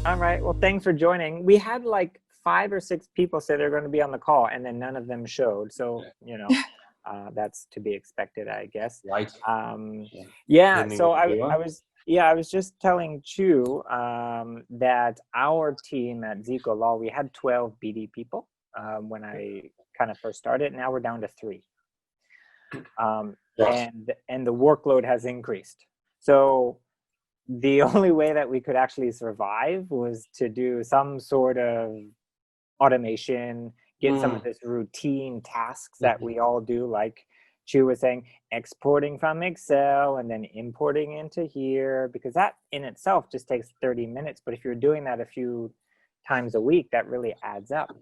All right. Well, thanks for joining. We had like 5 or 6 people say they're going to be on the call, and then none of them showed. So, that's to be expected, I guess. Right. Yeah. Yeah. Depending So on who you are. I was just telling Chu that our team at Zico Law, we had 12 BD people when I kind of first started. Now we're down to 3. Right. And the workload has increased. So the only way that we could actually survive was to do some sort of automation, get some of this routine tasks that we all do, like Chu was saying, exporting from Excel and then importing into here, because that in itself just takes 30 minutes. But if you're doing that a few times a week, that really adds up.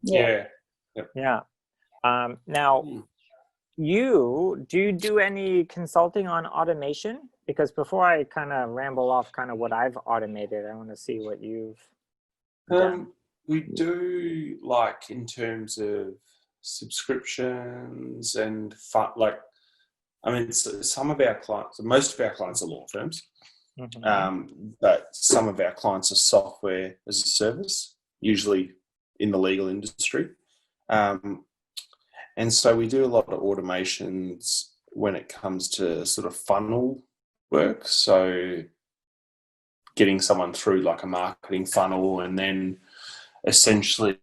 Yeah. Yep. Yeah. Now, do you do any consulting on automation? Because before I kind of ramble off kind of what I've automated, I want to see what you've done. We do, like, in terms of subscriptions and like, I mean, some of our clients, most of our clients are law firms, but some of our clients are software as a service, usually in the legal industry. And so we do a lot of automations when it comes to sort of funnel work. So getting someone through like a marketing funnel and then essentially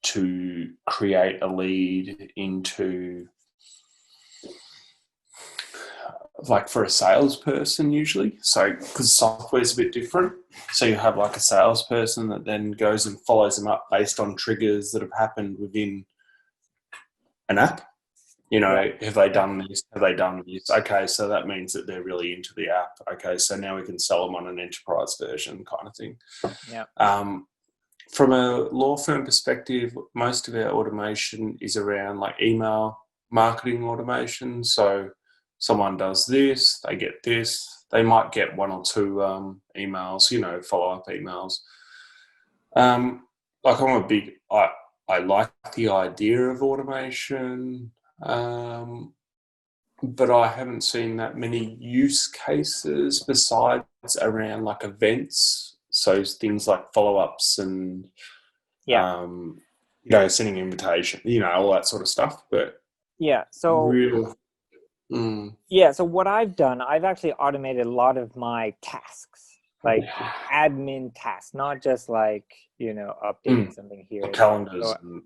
to create a lead into, like, for a salesperson usually. So because software is a bit different. So you have like a salesperson that then goes and follows them up based on triggers that have happened within an app. Have they done this? Have they done this? Okay, so that means that they're really into the app. Okay, so now we can sell them on an enterprise version kind of thing. Yeah. From a law firm perspective, most of our automation is around like email marketing automation. So someone does this, they get this. They might get 1 or 2 emails, follow-up emails. Like, I like the idea of automation, but I haven't seen that many use cases besides around like events. So things like follow-ups and, sending invitation, all that sort of stuff. But so what I've done, I've actually automated a lot of my tasks, like admin tasks, not just like, updating something here. Calendars so, and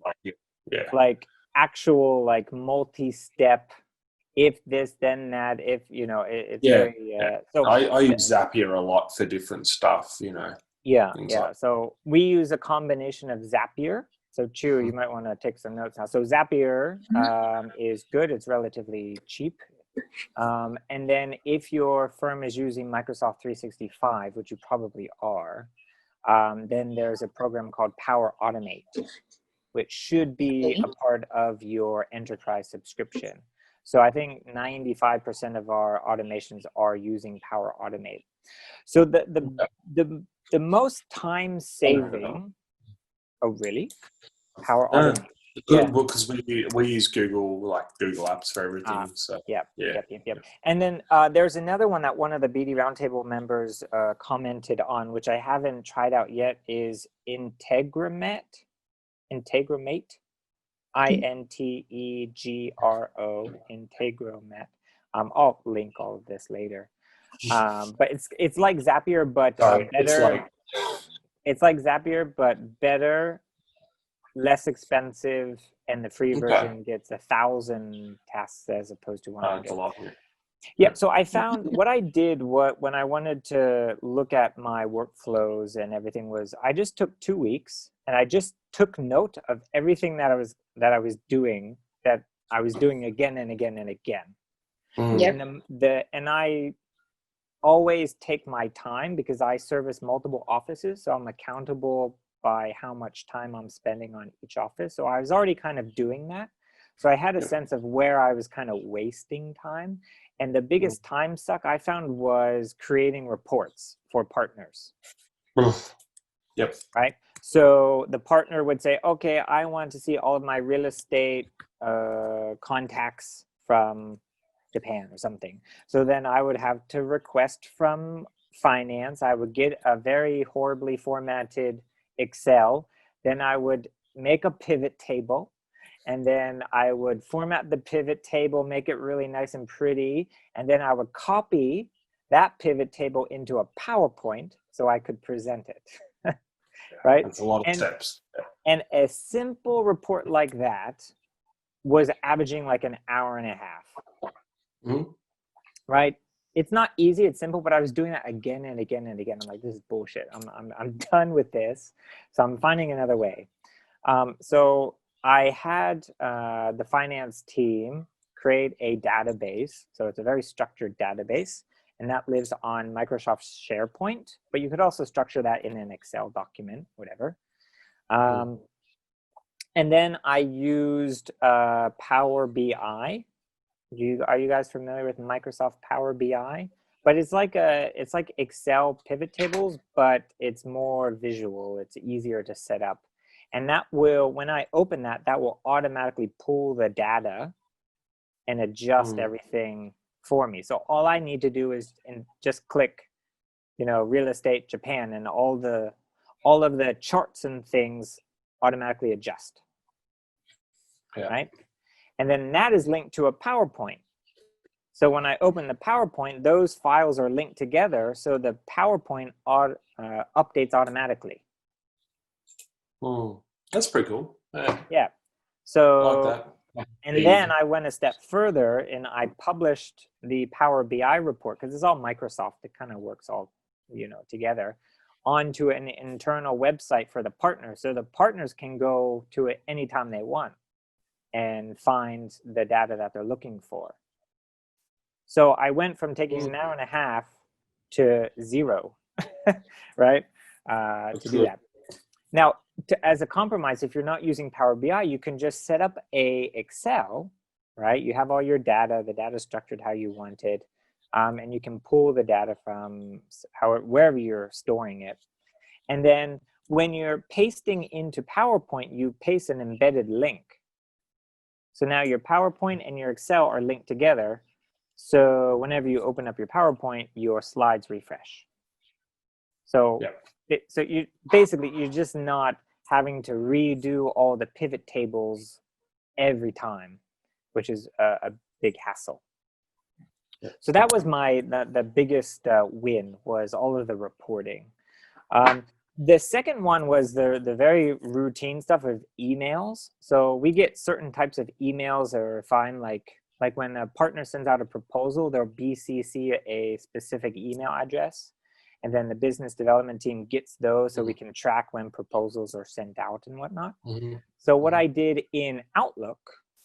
like actual like multi-step, if this then that, if it's very So I use Zapier a lot for different stuff, so we use a combination of Zapier. So Chu, you might want to take some notes now. So Zapier is good. It's relatively cheap. And then if your firm is using Microsoft 365, which you probably are, then there's a program called Power Automate, which should be a part of your enterprise subscription. So I think 95% of our automations are using Power Automate. So the most time saving. Oh, really? Power Automate. Good, well, because we use Google Apps for everything. Yep. And then there's another one that one of the BD Roundtable members commented on, which I haven't tried out yet, is Integramate. INTEGRO, Integramate. I'll link all of this later. But it's like Zapier, but better. It's like Zapier, but better, less expensive, and the free version gets 1,000 tasks as opposed to 100. That's a lot. Yeah, so I found what I did when I wanted to look at my workflows and everything was I just took 2 weeks and I just took note of everything that I was doing again and again and again. And I always take my time because I service multiple offices, so I'm accountable by how much time I'm spending on each office. So I was already kind of doing that. So I had a sense of where I was kind of wasting time. And the biggest time suck I found was creating reports for partners. Right? So the partner would say, okay, I want to see all of my real estate contacts from Japan or something. So then I would have to request from finance, I would get a very horribly formatted Excel. Then I would make a pivot table, and then I would format the pivot table, make it really nice and pretty, and then I would copy that pivot table into a PowerPoint so I could present it. Right? That's a lot of steps. And a simple report like that was averaging like an hour and a half. Mm-hmm. Right? It's not easy, it's simple, but I was doing that again and again and again. I'm like, this is bullshit. I'm done with this. So I'm finding another way. So I had the finance team create a database. So it's a very structured database, and that lives on Microsoft SharePoint, but you could also structure that in an Excel document, whatever. And then I used Power BI. Are you guys familiar with Microsoft Power BI? But it's like Excel pivot tables, but it's more visual. It's easier to set up. And that will, when I open that, that will automatically pull the data and adjust everything for me. So all I need to do is just click, real estate Japan, and all of the charts and things automatically adjust. Yeah. Right? And then that is linked to a PowerPoint. So when I open the PowerPoint, those files are linked together, so the PowerPoint updates automatically. That's pretty cool. Yeah. So I like that. And then I went a step further and I published the Power BI report, because it's all Microsoft. It kind of works all, together, onto an internal website for the partners. So the partners can go to it anytime they want and find the data that they're looking for. So I went from taking an hour and a half to 0, right? To do that. Now, as a compromise, if you're not using Power BI, you can just set up a Excel, right? You have all your data, the data structured how you want it, and you can pull the data from wherever you're storing it. And then when you're pasting into PowerPoint, you paste an embedded link. So now your PowerPoint and your Excel are linked together. So whenever you open up your PowerPoint, your slides refresh. So, you're just not having to redo all the pivot tables every time, which is a big hassle. So that was the biggest win, was all of the reporting. The second one was the very routine stuff of emails. So we get certain types of emails that are fine, like when a partner sends out a proposal, they'll BCC a specific email address. And then the business development team gets those so we can track when proposals are sent out and whatnot. So what I did in Outlook,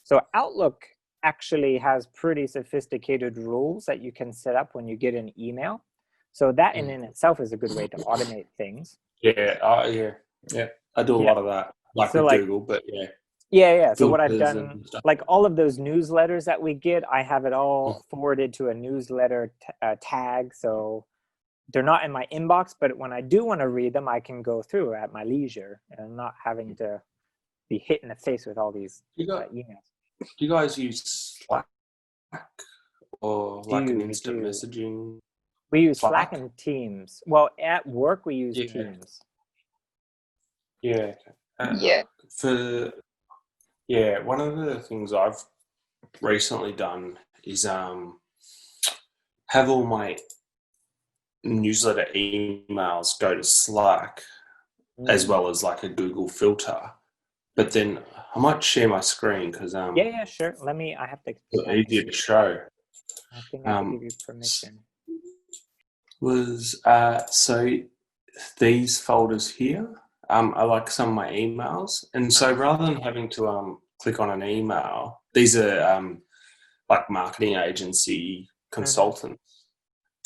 so Outlook actually has pretty sophisticated rules that you can set up when you get an email. So that in itself is a good way to automate things. Yeah. I do a lot of that, with Google, but yeah. Yeah. So what I've done, like all of those newsletters that we get, I have it all forwarded to a newsletter tag. So they're not in my inbox, but when I do want to read them, I can go through at my leisure, and I'm not having to be hit in the face with all these emails. Do you guys use Slack or an instant messaging? We use Slack and Teams. Well, at work, we use Teams. Yeah. One of the things I've recently done is have all my newsletter emails go to Slack as well as like a Google filter. But then I might share my screen because sure. I have to. It's easier to show. I think I have to give you permission. So these folders here are like some of my emails, and so rather than having to click on an email, these are like marketing agency consultants,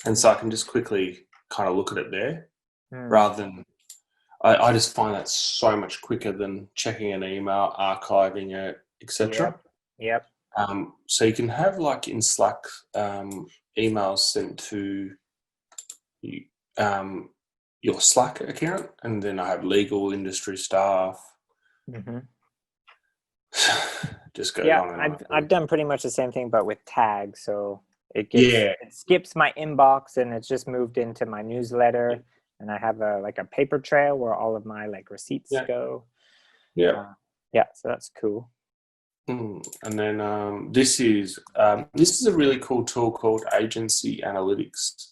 and so I can just quickly kind of look at it there, rather than I just find that so much quicker than checking an email, archiving it, etc. Yep. So you can have like in Slack emails sent to your Slack account, and then I have legal, industry staff. Just go on. I've done pretty much the same thing, but with tags. So Yeah. It skips my inbox and it's just moved into my newsletter. And I have a paper trail where all of my like receipts go. Yeah. So that's cool. And then this is a really cool tool called Agency Analytics,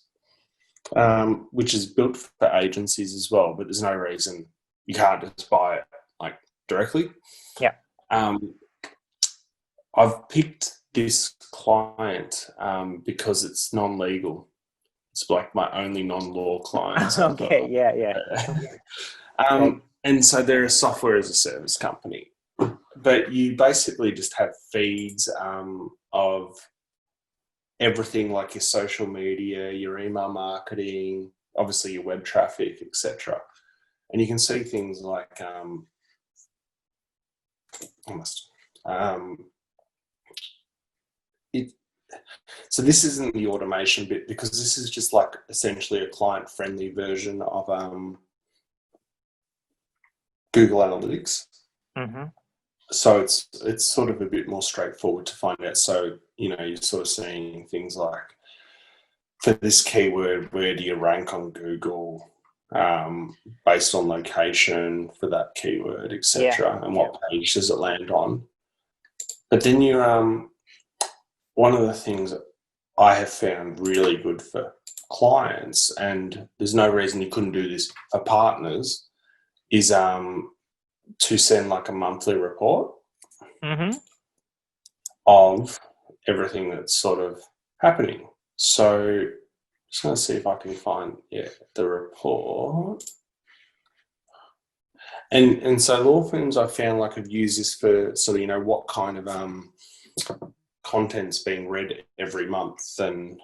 which is built for agencies as well. But there's no reason you can't just buy it like directly. Yeah. I've picked this client because it's non-legal. It's like my only non-law client. So Okay. Yeah. And so they're a software as a service company. But you basically just have feeds of everything, like your social media, your email marketing, obviously your web traffic, etc. And you can see things like so this isn't the automation bit, because this is just like essentially a client-friendly version of Google Analytics. Mm-hmm. So it's sort of a bit more straightforward to find out. So, you're sort of seeing things like, for this keyword, where do you rank on Google based on location for that keyword, etc., and what page does it land on? But then one of the things that I have found really good for clients, and there's no reason you couldn't do this for partners, is to send like a monthly report of everything that's sort of happening. So just going to see if I can find the report. And so law firms, I found, like, have used this for sort of, what kind of content's being read every month. And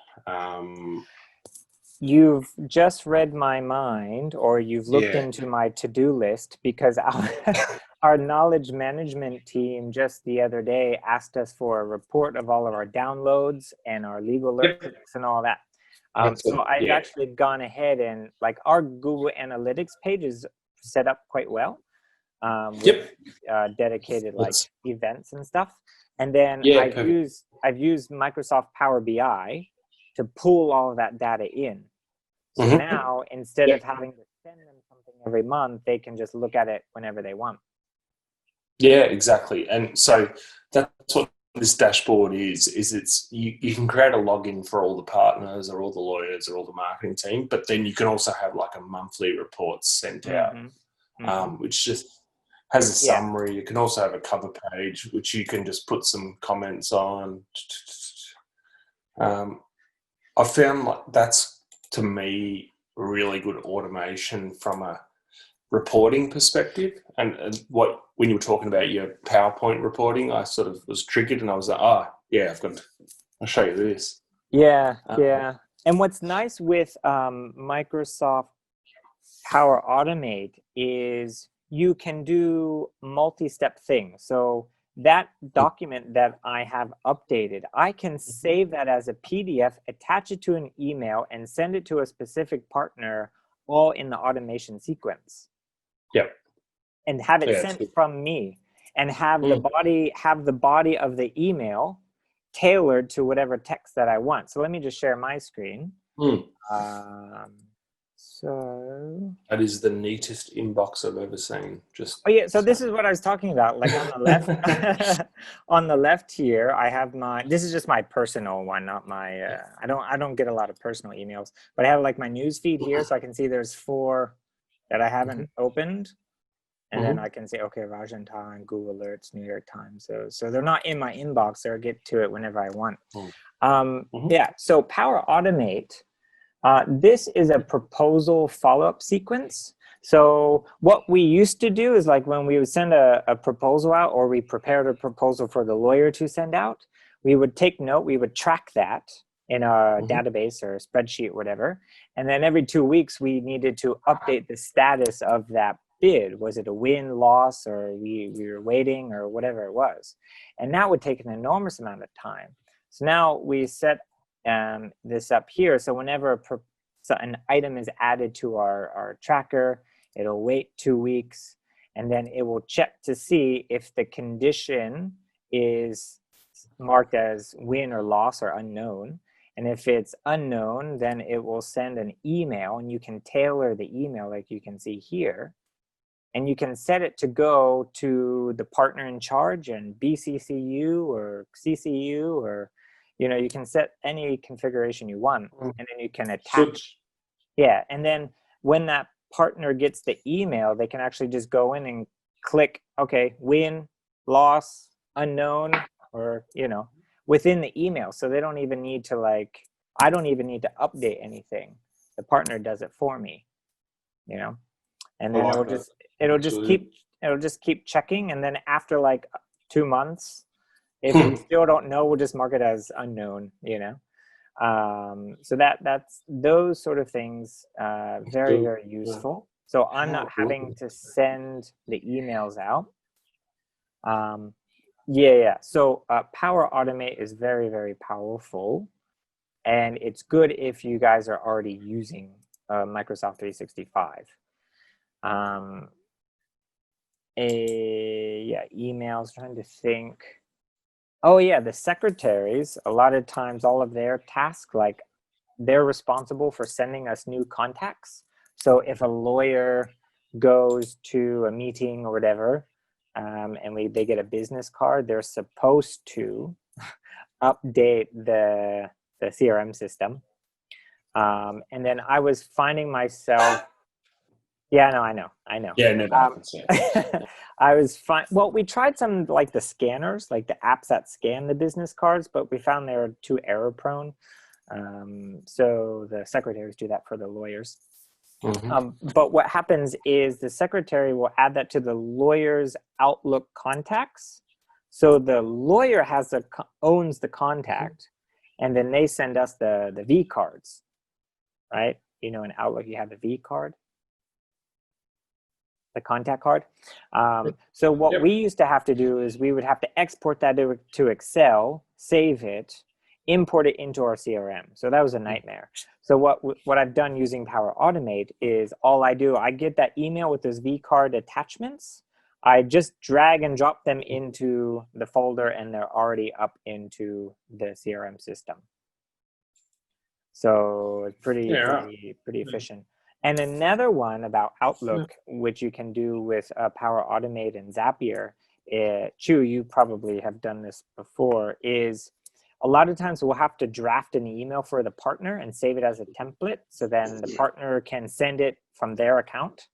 you've just read my mind, or you've looked into my to-do list, because our knowledge management team just the other day asked us for a report of all of our downloads and our legal alerts and all that. So I've actually gone ahead and, like, our Google Analytics page is set up quite well with dedicated like events and stuff. And then I've used Microsoft Power BI to pull all of that data in. So now, instead of having to send them something every month, they can just look at it whenever they want. Yeah, exactly. And so that's what this dashboard is it's you can create a login for all the partners or all the lawyers or all the marketing team, but then you can also have like a monthly report sent out, which just has a summary. You can also have a cover page, which you can just put some comments on. I found like that's, to me, really good automation from a reporting perspective. And when you were talking about your PowerPoint reporting, I sort of was triggered, and I was like, I'll show you this. Yeah. And what's nice with Microsoft Power Automate is you can do multi-step things. So that document that I have updated, I can save that as a PDF, attach it to an email, and send it to a specific partner, all in the automation sequence. Yep. And have it sent from me, and have the body of the email tailored to whatever text that I want. So let me just share my screen. So that is the neatest inbox I've ever seen. So this is what I was talking about. Like, on the left, on the left here, I have this is just my personal one, not my. I don't get a lot of personal emails, but I have like my news feed here, so I can see there's 4 that I haven't opened, and then I can say, okay, Rajan Time, Google Alerts, New York Times. So they're not in my inbox. I'll get to it whenever I want. So Power Automate. This is a proposal follow-up sequence. So what we used to do is, like, when we would send a proposal out, or we prepared a proposal for the lawyer to send out, we would take note, we would track that in a database or a spreadsheet or whatever. And then every 2 weeks, we needed to update the status of that bid. Was it a win, loss, or we were waiting, or whatever it was. And that would take an enormous amount of time. So now we set this up here. So whenever an item is added to our tracker, it'll wait 2 weeks, and then it will check to see if the condition is marked as win or loss or unknown. And if it's unknown, then it will send an email, and you can tailor the email like you can see here. And you can set it to go to the partner in charge and BCCU or CCU, or, you can set any configuration you want, and then you can attach. Yeah, and then when that partner gets the email, they can actually just go in and click, okay, win, loss, unknown, or, within the email. So they don't even need to I don't even need to update anything. The partner does it for me, and then it'll just keep checking. And then after 2 months, if we still don't know, we'll just mark it as unknown, so that's those sort of things, very, very useful. So I'm not having to send the emails out. So Power Automate is very, very powerful, and it's good if you guys are already using Microsoft 365. Emails, trying to think. Oh yeah, the secretaries, a lot of times all of their tasks, they're responsible for sending us new contacts. So if a lawyer goes to a meeting or whatever, and they get a business card, they're supposed to update the CRM system. And then I was finding myself, yeah, no, I know. Yeah, no, I was fine. Well, we tried some the scanners, the apps that scan the business cards, but we found they were too error prone. So the secretaries do that for the lawyers. But what happens is the secretary will add that to the lawyer's Outlook contacts. So the lawyer owns the contact, and then they send us the V cards, right? In Outlook, you have the V card, the contact card. So what we used to have to do is we would have to export that to Excel, save it, import it into our CRM. So that was a nightmare. So what I've done using Power Automate is I get that email with those vCard attachments. I just drag and drop them into the folder, and they're already up into the CRM system. So it's pretty efficient. And another one about Outlook, which you can do with Power Automate and Zapier, Chu, you probably have done this before, is a lot of times we'll have to draft an email for the partner and save it as a template, so then the partner can send it from their account,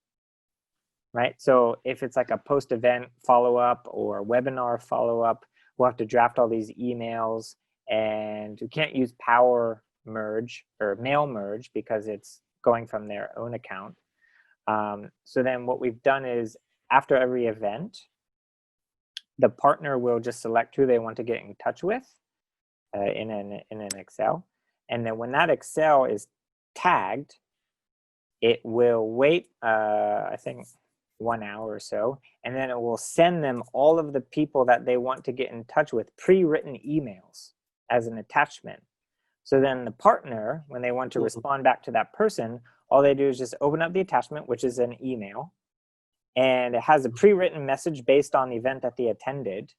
right? So if it's a post-event follow-up or webinar follow-up, we'll have to draft all these emails, and we can't use Power Merge or Mail Merge because it's going from their own account. So then what we've done is after every event, the partner will just select who they want to get in touch with in an Excel. And then when that Excel is tagged, it will wait, I think, 1 hour or so, and then it will send them all of the people that they want to get in touch with, pre-written emails as an attachment. So then the partner, when they want to respond back to that person, all they do is just open up the attachment, which is an email, and it has a pre-written message based on the event that they attended.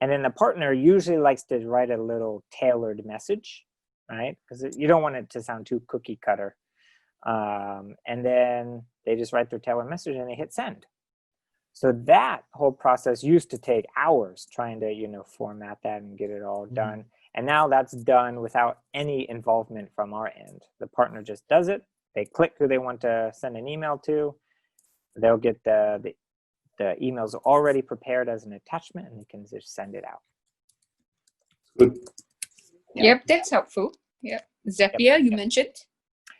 And then the partner usually likes to write a little tailored message, right? Because you don't want it to sound too cookie cutter. And then they just write their tailored message and they hit send. So that whole process used to take hours trying to, format that and get it all done. And now that's done without any involvement from our end. The partner just does it. They click who they want to send an email to. They'll get the emails already prepared as an attachment, and they can just send it out. Good. Yep, that's helpful. Yep. Zapier, you mentioned.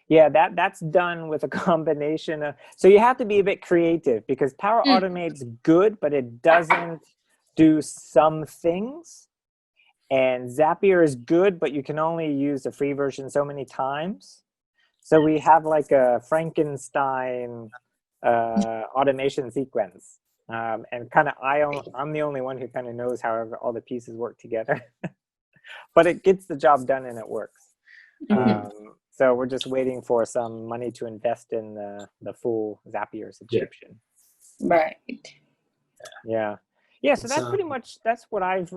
Yeah, that's done with a combination of, so you have to be a bit creative because Power Automate's good, but it doesn't do some things. And Zapier is good, but you can only use the free version so many times. So we have a Frankenstein automation sequence. And kind of I'm the only one who kind of knows how all the pieces work together. But it gets the job done and it works. So we're just waiting for some money to invest in the full Zapier subscription. Right. Yeah. Yeah, so that's pretty much, that's what I've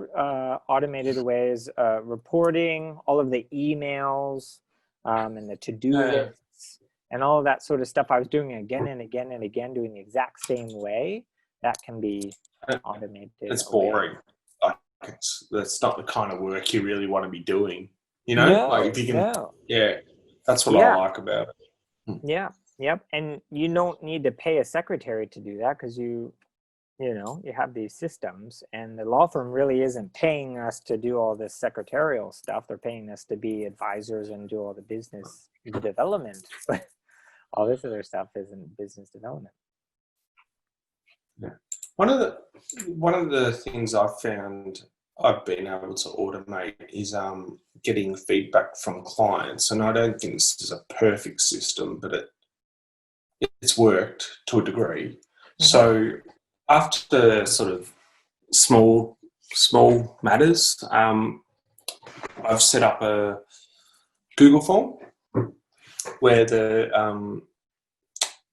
automated away is reporting, all of the emails and the to-do lists and all of that sort of stuff. I was doing again and again and again, doing the exact same way. That can be automated. It's away. boring. Like that's not the kind of work you really want to be doing. You know, No, like if you can, no. yeah, that's what I like about it. Yeah, yep. And you don't need to pay a secretary to do that because you have these systems, and the law firm really isn't paying us to do all this secretarial stuff. They're paying us to be advisors and do all the business development. But all this other stuff isn't business development. Yeah. One of the things I've found I've been able to automate is getting feedback from clients, and I don't think this is a perfect system, but it's worked to a degree. Mm-hmm. So after sort of small matters, I've set up a Google form where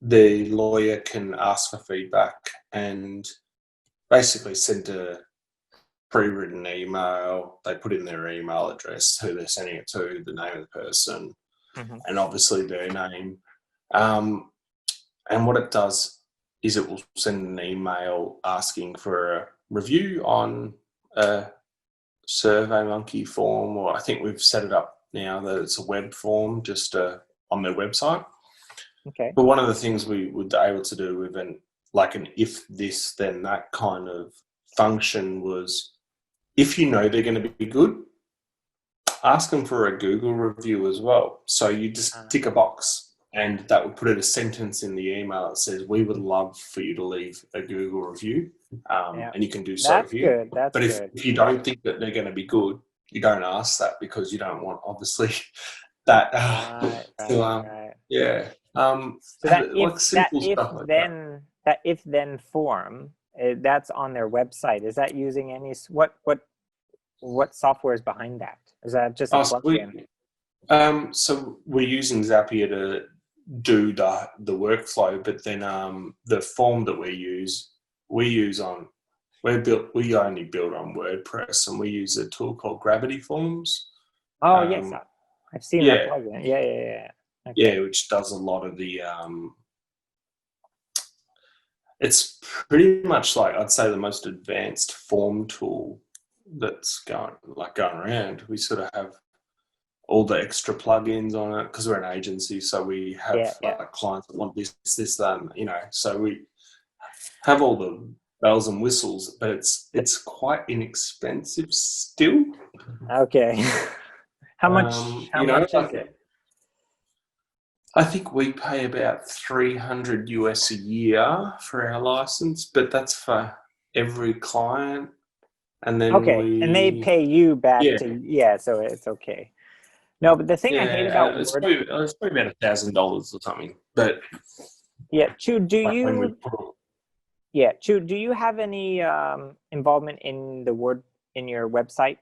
the lawyer can ask for feedback and basically send a pre-written email. They put in their email address, who they're sending it to, the name of the person, and obviously their name. And what it does is it will send an email asking for a review on a SurveyMonkey form, or I think we've set it up now that it's a web form just on their website. Okay. But one of the things we would be able to do with an if this then that kind of function was, if you know they're going to be good, ask them for a Google review as well. So you just tick a box, and that would put a sentence in the email that says, "We would love for you to leave a Google review," and you can do so here. That's good. If you don't think that they're going to be good, you don't ask that because you don't want obviously that. Right. Yeah. So that if then form that's on their website. Is that using any what software is behind that? Is that just a plugin? So we're using Zapier to do the workflow, but then the form that we only build on WordPress, and we use a tool called Gravity Forms. Oh yes, I've seen that plugin. Yeah. Okay. Yeah, which does a lot of the. It's pretty much like, I'd say, the most advanced form tool that's going around. We sort of have all the extra plugins on it because we're an agency, so we have clients that want this, that, so we have all the bells and whistles, but it's quite inexpensive still. Okay. How much is it? I think we pay about $300 US a year for our license, but that's for every client. And then and they pay you back so it's okay. No, but the thing I hate about it's probably about $1,000 or something. But Chu, do you have any involvement in in your website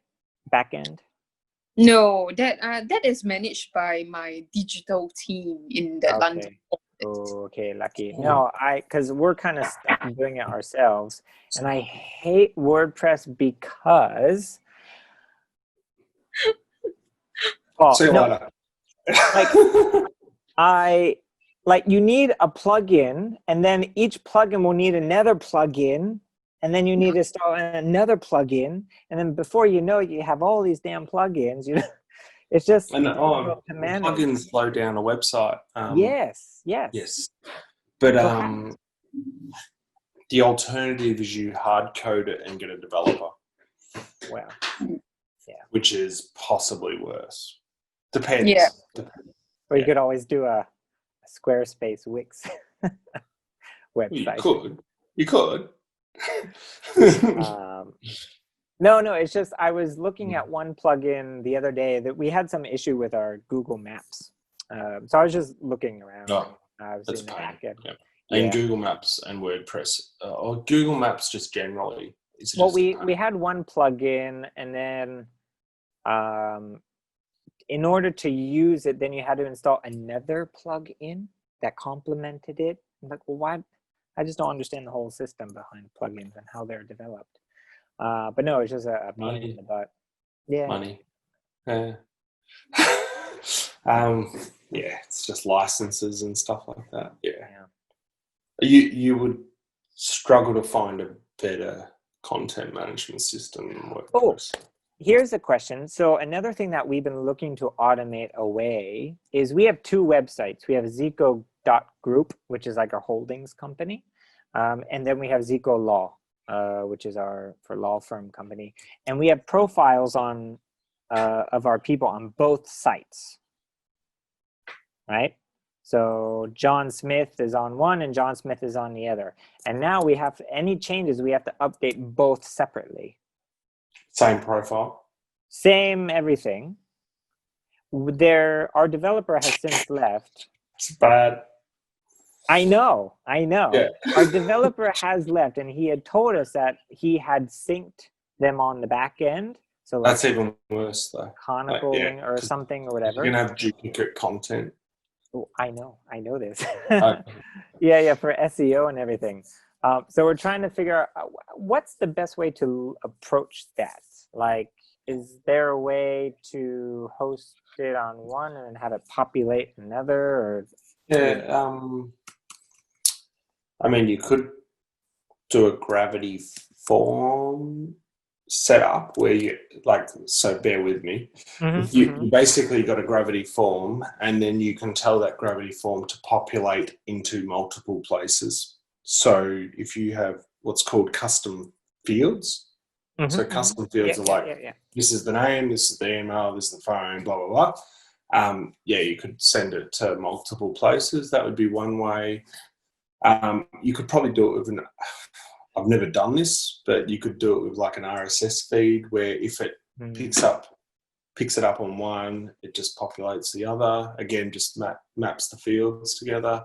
backend? No, that is managed by my digital team in the London office. Oh, okay, lucky. No, because we're kind of stuck doing it ourselves, and I hate WordPress because you need a plugin, and then each plugin will need another plugin, and then you need to install another plugin, and then before you know it, you have all these damn plugins. It's just difficult to manage. Plugins slow down a website. Yes. But the alternative is you hard code it and get a developer. Wow. Yeah. Which is possibly worse. Depends. Yeah. Or you could always do a Squarespace Wix website. You could. No, it's just I was looking at one plugin the other day that we had some issue with our Google Maps. So I was just looking around. That's pain. And Google Maps and WordPress, or Google Maps just generally. We had one plugin, and then in order to use it, then you had to install another plugin that complemented it. I'm like, well, why? I just don't understand the whole system behind plugins and how they're developed. But no, it's just a pain in the butt. Yeah. Money. Yeah. Yeah, it's just licenses and stuff like that. Yeah. You would struggle to find a better content management system than WordPress. Here's a question. So another thing that we've been looking to automate away is we have two websites. We have Zico.group, which is like our holdings company. And then we have Zico Law, which is our law firm company. And we have profiles on of our people on both sites, right? So John Smith is on one and John Smith is on the other. And now we have any changes, we have to update both separately. Same profile. Same everything. Our developer has since left. It's bad. I know. Yeah. Our developer has left, and he had told us that he had synced them on the back end. So like that's even worse, though. Conical or something or whatever. You can have duplicate content. Oh, I know this. Yeah, for SEO and everything. So we're trying to figure out what's the best way to approach that. Like, is there a way to host it on one and then have it populate another? Or yeah, I mean, you could do a gravity form setup where you so bear with me. You basically got a gravity form, and then you can tell that gravity form to populate into multiple places. So if you have what's called custom fields, so custom fields are this is the name, this is the email, this is the phone, blah, blah, blah. You could send it to multiple places. That would be one way. You could probably do it with I've never done this, but you could do it with like an RSS feed where if it picks it up on one, it just populates the other. Again, just maps the fields together.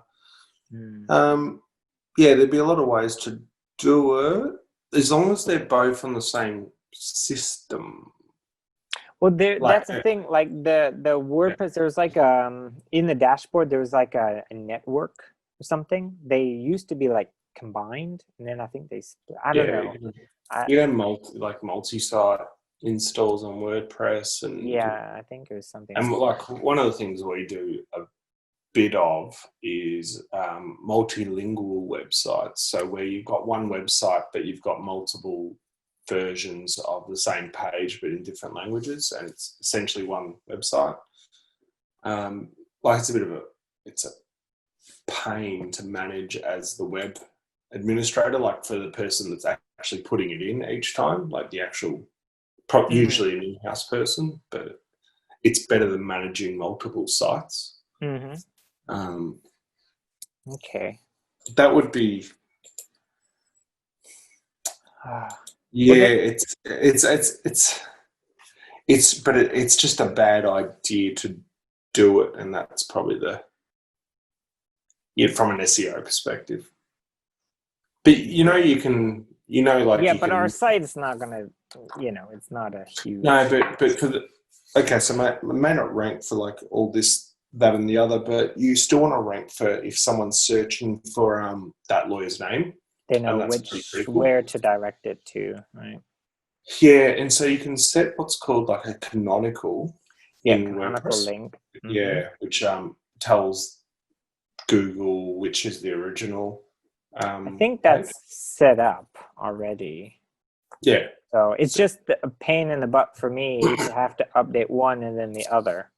There'd be a lot of ways to do it as long as they're both on the same system. Well, that's the thing. Like the WordPress, there was like in the dashboard there was like a network or something. They used to be like combined, and then I think they split. I don't know. You have multi-site installs on WordPress, and I think it was something. And like one of the things we do a bit of is multilingual websites. So where you've got one website, but you've got multiple versions of the same page, but in different languages, and it's essentially one website. It's a pain to manage as the web administrator, like for the person that's actually putting it in each time, like the actual, usually an in-house person, but it's better than managing multiple sites. Okay. That would be. It's just a bad idea to do it, and that's probably from an SEO perspective. But but our site's not gonna, it's not a huge. No, but so it may not rank for like all this, that, and the other, but you still want to rank for if someone's searching for that lawyer's name. They know where to direct it to, right? Yeah, and so you can set what's called like a canonical canonical link. Which tells Google which is the original. I think that's set up already. Yeah. So it's just a pain in the butt for me to have to update one and then the other.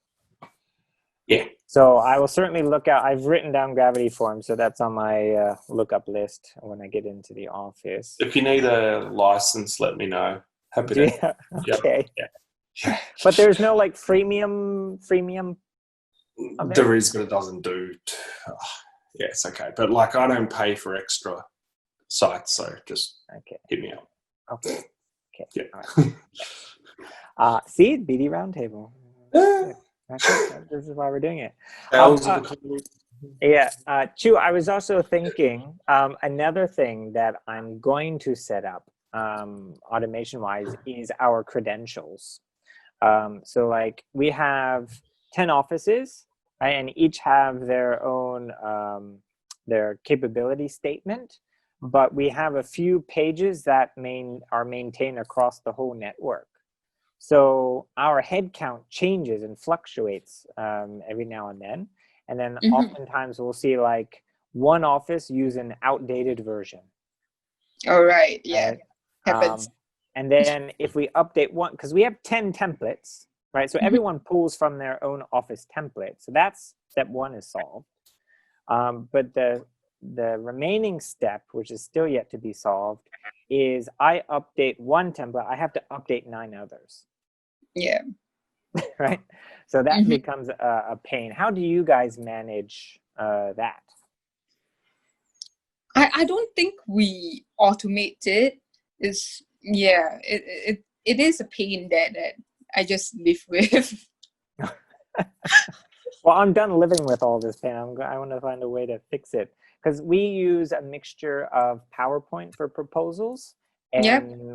Yeah. So I will certainly look out. I've written down gravity forms, so that's on my lookup list when I get into the office. If you need a license, let me know. Happy to. Okay. Yeah. But there's no like freemium. There is, but it doesn't do. Yeah, it's okay. But like, I don't pay for extra sites, so just hit me up. Okay. Yeah. All right. See, BD Roundtable. This is why we're doing it. Chu, I was also thinking another thing that I'm going to set up automation-wise is our credentials. So like we have 10 offices, right, and each have their own their capability statement. but we have a few pages that are maintained across the whole network. So our head count changes and fluctuates every now and then. And then oftentimes we'll see like one office use an outdated version. All right. Yeah. Right? Happens. And then if we update one, because we have 10 templates, right? So everyone pulls from their own office template. So that's step one is solved. But the remaining step, which is still yet to be solved, is I update one template, I have to update 9 others. Yeah. Right? So that becomes a pain. How do you guys manage that? I don't think we automate it. It is a pain that I just live with. Well, I'm done living with all this pain. I want to find a way to fix it, because we use a mixture of PowerPoint for proposals and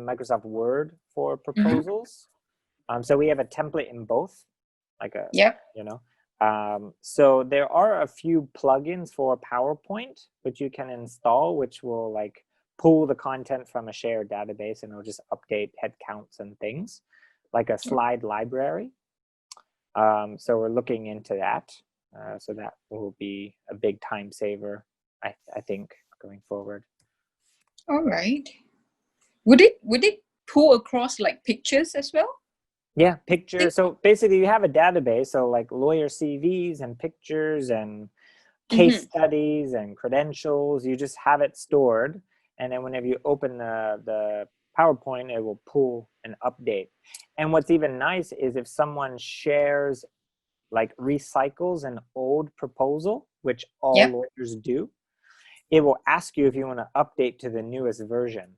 Microsoft Word for proposals. So we have a template in both, like a you know. So there are a few plugins for PowerPoint which you can install, which will like pull the content from a shared database, and it'll just update head counts and things, like a slide library. So we're looking into that. So that will be a big time saver, I think, going forward. All right. Would it pull across like pictures as well? Yeah, pictures. So basically you have a database, so like lawyer CVs and pictures and case studies and credentials. You just have it stored, and then whenever you open the PowerPoint, it will pull an update. And what's even nice is if someone shares, like recycles an old proposal, which all lawyers do, it will ask you if you want to update to the newest version.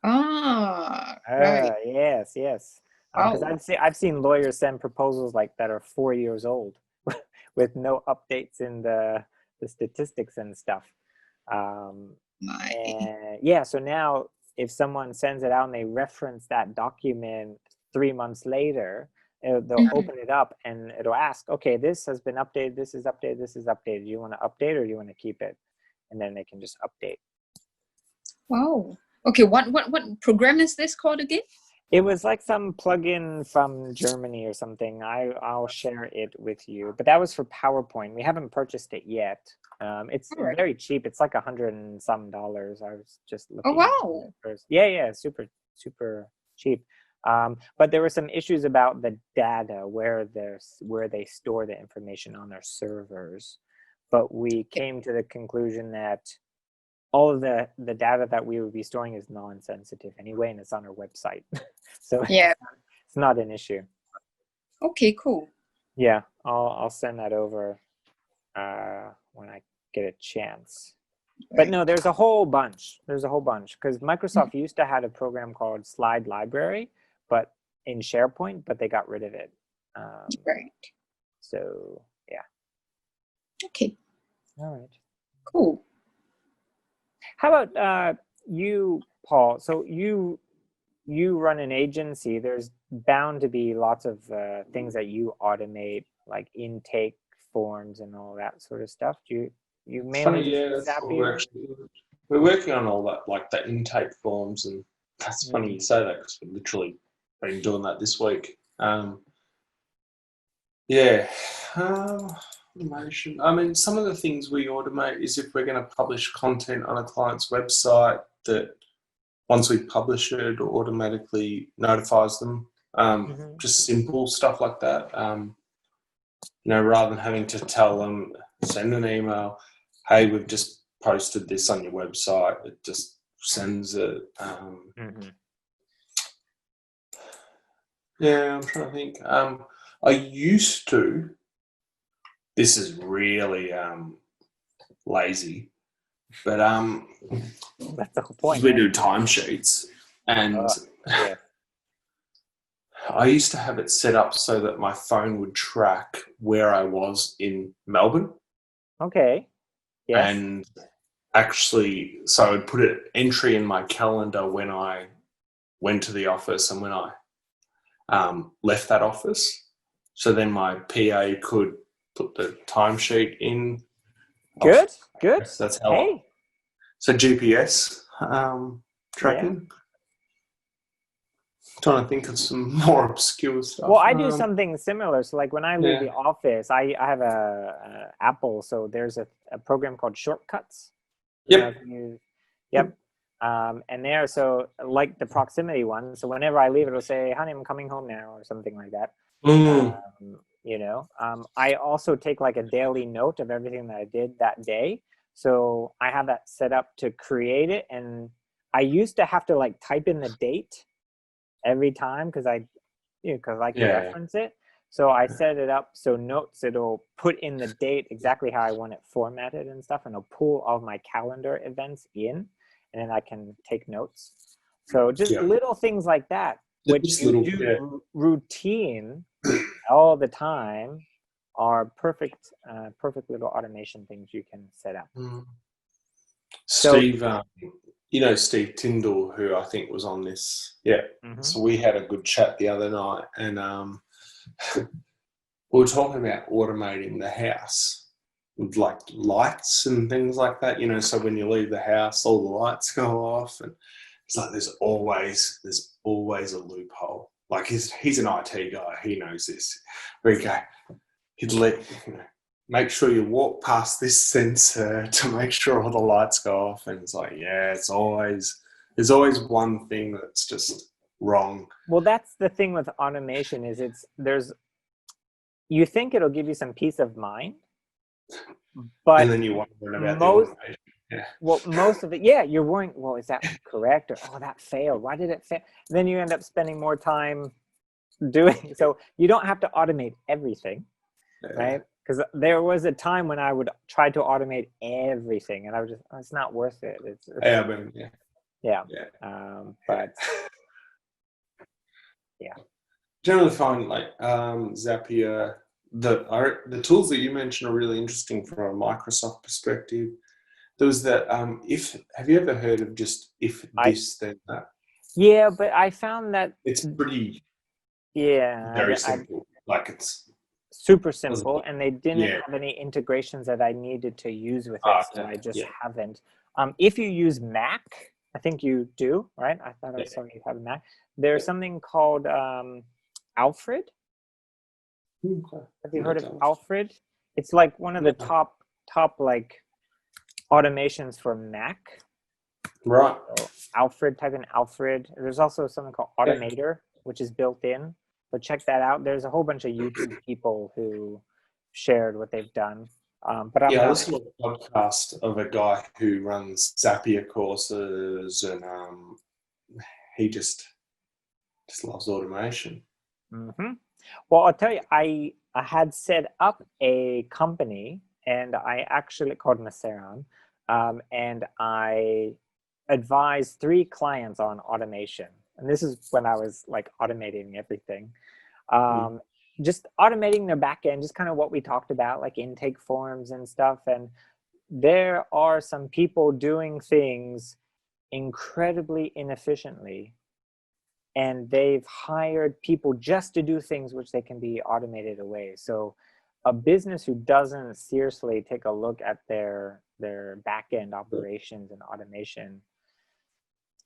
Right. Yes. Because I've seen lawyers send proposals like that are 4 years old with no updates in the statistics and stuff. And yeah, so now if someone sends it out and they reference that document 3 months later, they'll open it up and it'll ask, okay, this has been updated, this is updated, this is updated. Do you want to update or do you want to keep it? And then they can just update. Wow. Okay, what program is this called again? It was like some plugin from Germany or something. I'll share it with you. But that was for PowerPoint. We haven't purchased it yet. It's very cheap. It's like $100 and some. I was just looking. Oh wow! First. Yeah, super cheap. But there were some issues about the data, where they store the information on their servers. But we came to the conclusion that all of the data that we would be storing is non-sensitive anyway, and it's on our website. So it's not an issue. Okay, cool. Yeah, I'll send that over when I get a chance. But no, there's a whole bunch. Because Microsoft used to have a program called Slide Library, but in SharePoint, but they got rid of it. Right. So yeah. Okay. All right. Cool. How about you, Paul? So you run an agency. There's bound to be lots of things that you automate, like intake forms and all that sort of stuff. Do you mainly use Zapier? We're working on all that, like the intake forms, and that's funny you say that because we've literally been doing that this week. Automation. I mean, some of the things we automate is if we're going to publish content on a client's website, that once we publish it, automatically notifies them. Just simple stuff like that. Rather than having to tell them, send an email, hey, we've just posted this on your website. It just sends it. Yeah, I'm trying to think. I used to. This is really lazy, but that's the whole point. We do timesheets, and I used to have it set up so that my phone would track where I was in Melbourne. Okay. Yes. And actually, so I would put an entry in my calendar when I went to the office and when I left that office. So then my PA could put the timesheet in. Good. That's how. So GPS tracking. Trying to think of some more obscure stuff. Well, I do something similar. So like when I leave Yeah. the office, I have a Apple, so there's a program called Shortcuts. Yep. Yep. And there, so like the proximity one, so whenever I leave, it'll say, honey, I'm coming home now, or something like that. You know, I also take like a daily note of everything that I did that day. So I have that set up to create it. And I used to have to like type in the date every time because I like to reference it. So I set it up so Notes, it'll put in the date exactly how I want it formatted and stuff, and it'll pull all of my calendar events in, and then I can take notes. So just little things like that, which you do routine all the time, are perfect little automation things you can set up. Steve, you know Steve Tyndall, who I think was on this. Yeah. So we had a good chat the other night, and we were talking about automating the house with like lights and things like that. You know, so when you leave the house, all the lights go off, and it's like there's always a loophole. Like he's an IT guy, he knows this. Where you go, he'd make sure you walk past this sensor to make sure all the lights go off, and it's like, there's always one thing that's just wrong. Well, that's the thing with automation, is you think it'll give you some peace of mind, but and then you wonder about the automation. Well, most of it, you're worrying, well, is that correct? Or, oh, that failed. Why did it fail? And then you end up spending more time doing, so you don't have to automate everything, right? Because there was a time when I would try to automate everything, and I was just, it's not worth it. But generally find like Zapier, the tools that you mentioned are really interesting from a Microsoft perspective. There was that have you ever heard of just if this then that? Yeah, but I found that it's pretty very simple. Like it's super simple, and they didn't have any integrations that I needed to use with it, so I just haven't. If you use Mac, I think you do, right? I thought I saw you have a Mac. There's something called Alfred. Have you heard of Alfred? It's like one of the top like automations for Mac. Right. So Alfred, type in Alfred. There's also something called Automator, which is built in. But check that out. There's a whole bunch of YouTube people who shared what they've done. But I listened to a podcast of a guy who runs Zapier courses, and he just loves automation. Well, I'll tell you, I had set up a company, and I actually called Maceron, and I advised 3 clients on automation. And this is when I was like automating everything. Just automating their back end, just kind of what we talked about, like intake forms and stuff. And there are some people doing things incredibly inefficiently, and they've hired people just to do things which they can be automated away. So a business who doesn't seriously take a look at their back end operations and automation,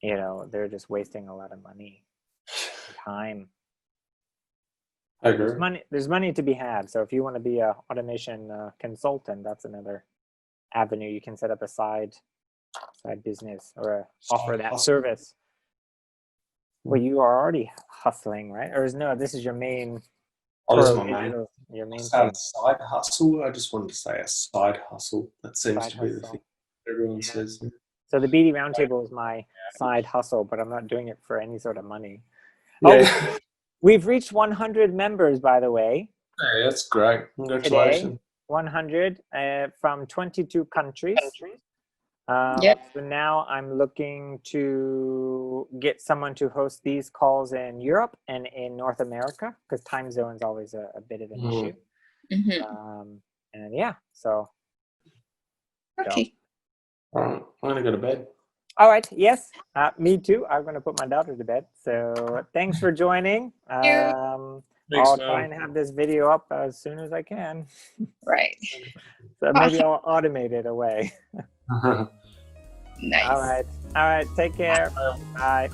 they're just wasting a lot of money, time. I agree. There's money to be had. So if you want to be a automation consultant, that's another avenue. You can set up a side business or offer that service. Well, you are already hustling, right? Or this is your main. Your main thing. Side hustle. I just wanted to say a side hustle. That seems to be the thing everyone says. So the BD Roundtable is my side hustle, but I'm not doing it for any sort of money. Yeah. We've reached 100 members, by the way. Hey, that's great. Congratulations. Today, 100 from 22 countries. So now I'm looking to get someone to host these calls in Europe and in North America, because time zone is always a bit of an issue. So. Okay. All right, I'm going to go to bed. All right. Yes, me too. I'm going to put my daughter to bed. So thanks for joining. I'll try and have this video up as soon as I can. Right. So maybe I'll automate it away. Nice. All right. Take care. Bye.